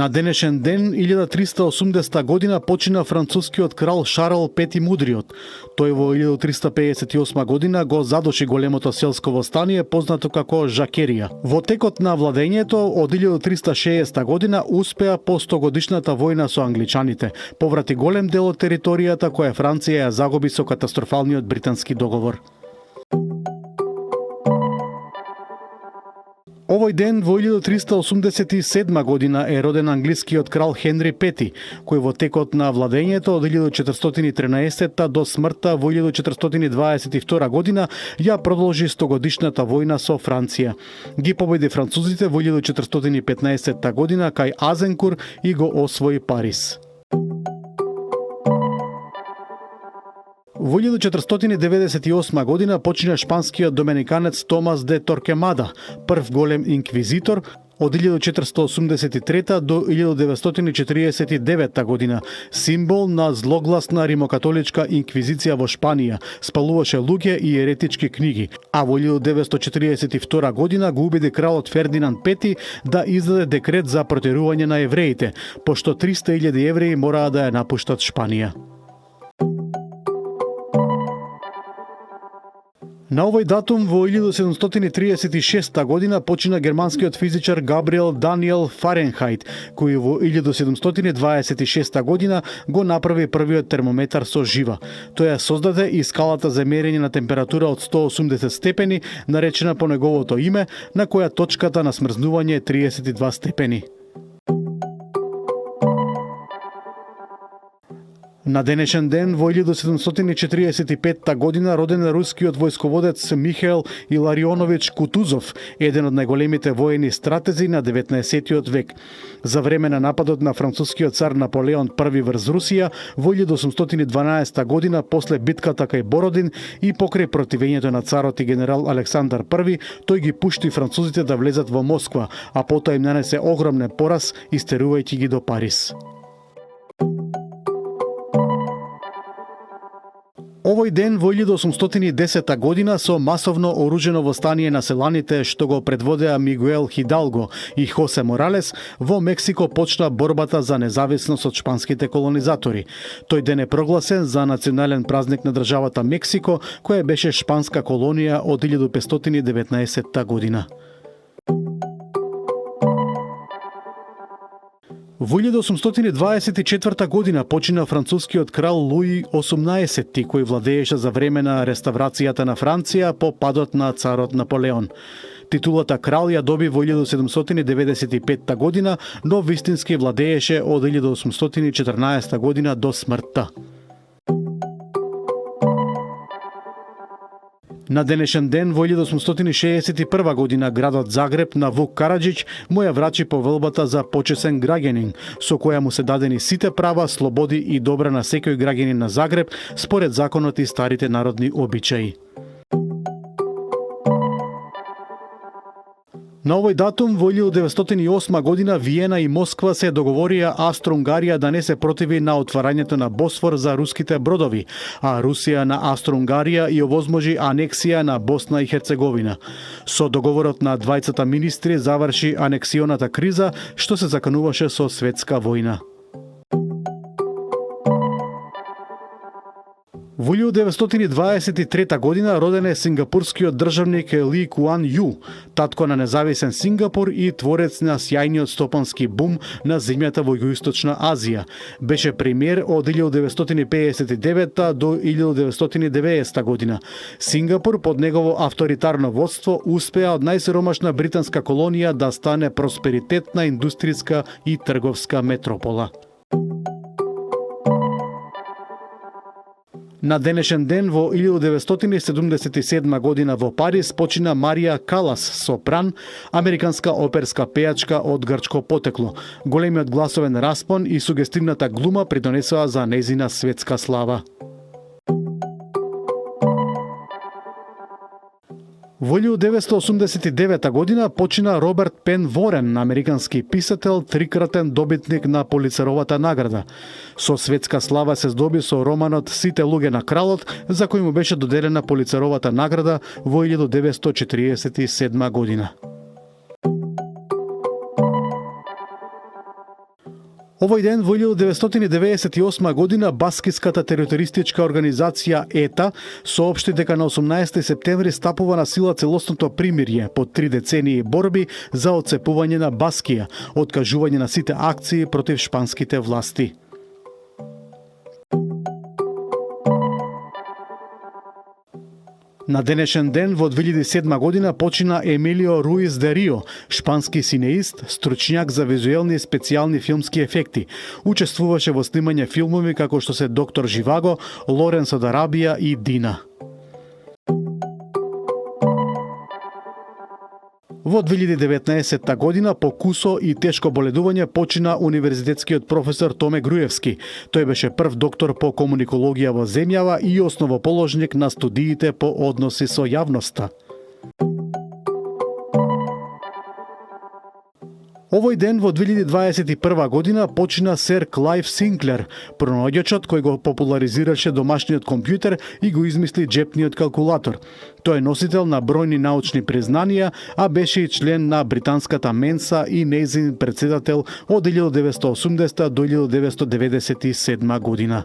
На денешен ден, 1380 година, почина францускиот крал Шарл Пети Мудриот. Тој во 1358 година го задуши големото селско востание, познато како Жакерија. Во текот на владењето, од 1360 година, успеа по 100-годишната војна со англичаните. Поврати голем дел од територијата која Франција ја загуби со катастрофалниот британски договор. Овој ден во 1387 година е роден англискиот крал Хенри Пети, кој во текот на владењето од 1413 до смртта во 1422 година ја продолжи 100-годишната војна со Франција. Ги победи французите во 1415 година кај Азенкур и го освои Париз. Во 1498 година почина шпанскиот доминиканец Томас де Торкемада, прв голем инквизитор, од 1483 до 1949 година, символ на злогласна римокатоличка инквизиција во Шпанија, спалуваше луѓе и еретички книги, а во 1942 година го убеди кралот Фердинанд Пети да издаде декрет за протерување на евреите, пошто 300.000 евреи мораа да ја напуштат Шпанија. На овој датум во 1736 година почина германскиот физичар Габриел Даниел Фаренхајт, кој во 1726 година го направи првиот термометар со жива. Тој ја создаде и скалата за мерење на температура од 180 степени, наречена по неговото име, на која точката на смрзнување е 32 степени. На денешен ден во 1745 година роден рускиот војсководец Михаил Иларионович Кутузов, еден од најголемите воени стратези на 19 век. За време на нападот на францускиот цар Наполеон I врз Русија во 1812 година после битката кај Бородин и покрај противењето на царот и генерал Александар I, тој ги пушти французите да влезат во Москва, а потоа им нанесе огромен пораз, истерувајќи ги до Париз. Овој ден во 1810 година со масовно оружено востание на селаните што го предводеа Мигуел Хидалго и Хосе Моралес, во Мексико почна борбата за независност од шпанските колонизатори. Тој ден е прогласен за национален празник на државата Мексико, која беше шпанска колонија од 1519 година. Во 1824 година почина францускиот крал Луи XVIII, кој владееше за време на реставрацијата на Франција по падот на царот Наполеон. Титулата крал ја доби во 1795 година, но вистински владееше од 1814 година до смртта. На денешен ден во 1861 година градот Загреб на Вук Караджич му ја врачи повелбата за почесен граѓанин, со која му се дадени сите права, слободи и добра на секој граѓанин на Загреб според законот и старите народни обичаи. На овој датум во 1908 година Виена и Москва се договорија Австро-Унгарија да не се противи на отварањето на Босфор за руските бродови, а Русија на Австро-Унгарија и овозможи анексија на Босна и Херцеговина. Со договорот на двајцата министри заврши анексионата криза, што се закануваше со светска војна. Во 1923 година роден е сингапурскиот државник Ли Куан Ю, татко на независен Сингапур и творец на сјајниот стопански бум на земјата во Југоисточна Азија. Беше премиер од 1959 до 1990 година. Сингапур под негово авторитарно водство успеа од најсиромашна британска колонија да стане просперитетна индустријска и трговска метропола. На денешен ден во 1977 година во Париз почина Марија Калас, сопран, американска оперска пејачка од грчко потекло. Големиот гласовен распон и сугестивната глума придонесоа за нејзина светска слава. Во 1989 година почина Роберт Пен Ворен, американски писател, трикратен добитник на Полицеровата награда. Со светска слава се здоби со романот Сите луѓе на кралот, за кој му беше доделена Полицеровата награда во 1947 година. Овој ден во 1998 година баскиската терористичка организација ЕТА соопшти дека на 18 септември стапува на сила целосното примирје по 3 децении борби за отцепување на Баскија, откажување на сите акции против шпанските власти. На денешен ден во 2007 година почина Емилио Руис де Рио, шпански синеист, стручњак за визуелни и специјални филмски ефекти. Учествуваше во снимање филмови како што се Доктор Живаго, Лоренс од Арабија и Дина. Во 2019 година по кусо и тешко боледување почина универзитетскиот професор Томе Груевски. Тој беше прв доктор по комуникологија во земјава и основоположник на студиите по односи со јавноста. Овој ден во 2021 година почина сер Клајв Синклер, пронаоѓачот кој го популаризираше домашниот компјутер и го измисли джепниот калкулатор. Тој е носител на бројни научни признанија, а беше и член на британската Менса и нејзин претседател од 1980 до 1997 година.